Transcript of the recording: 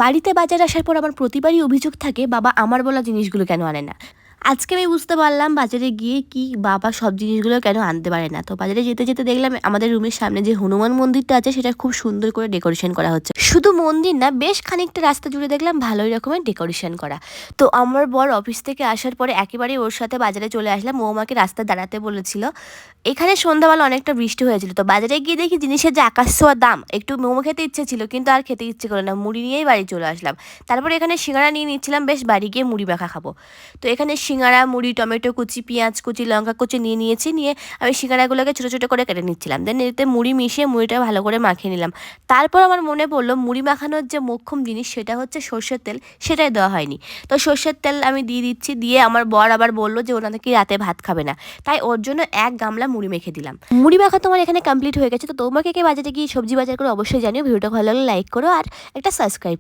বাড়িতে বাজারে আসার পর আমার প্রতিবারই অভিযোগ থাকে বাবা আমার বলা জিনিসগুলো কেন আনে না। আজকে আমি বুঝতে পারলাম বাজারে গিয়ে কি বাবা সব জিনিসগুলো কেন আনতে পারে না। তো বাজারে যেতে যেতে দেখলাম আমাদের রুমের সামনে যে হনুমান মন্দিরটা আছে সেটা খুব সুন্দর করে ডেকোরেশন করা হচ্ছে। শুধু মন্দির না, বেশ খানিকটা রাস্তা জুড়ে দেখলাম ভালোই রকমের ডেকোরেশন করা। তো আমার বর অফিস থেকে আসার পরে একেবারে ওর সাথে বাজারে চলে আসলাম। ও আমাকে রাস্তায় দাঁড়াতে বলেছিল। এখানে সন্ধ্যাবেলা অনেকটা বৃষ্টি হয়েছিল, তো বাজারে গিয়ে দেখি জিনিসের যে আকাশ ছোঁয়া দাম, একটু মোমো খেতে ইচ্ছে ছিল কিন্তু আর খেতে ইচ্ছে করে না, মুড়ি নিয়েই বাড়ি চলে আসলাম। তারপরে এখানে সিঙ্গাড়া নিয়ে নিচ্ছিলাম, বেশ বাড়ি গিয়ে মুড়ি মাখা খাবো। তো এখানে সিঙ্গাড়া, মুড়ি, টমেটো কুচি, পেঁয়াজ কুচি, লঙ্কা কুচি নিয়ে নিয়েছি। নিয়ে আমি সিঙ্গাড়াগুলোকে ছোটো ছোটো করে কেটে নিচ্ছিলাম। দেন এতে মুড়ি মিশিয়ে মুড়িটা ভালো করে মাখিয়ে নিলাম। তারপর আমার মনে পড়লো মুড়ি মাখানোর যে মোক্ষম জিনিস সেটা হচ্ছে সর্ষের তেল, সেটাই দেওয়া হয়নি। তো সর্ষের তেল আমি দিয়ে দিচ্ছি। দিয়ে আমার বর আবার বললো যে ওরা নাকি রাতে ভাত খাবে না, তাই ওর জন্য এক গামলা মুড়ি মেখে দিলাম। মুড়ি মাখা তোমার এখানে কমপ্লিট হয়ে গেছে। তো তোমাকে কে বাজারে গিয়ে সবজি বাজার করে অবশ্যই জানিও। ভিডিওটা ভালো লাগলে লাইক করো আর একটা সাবস্ক্রাইব।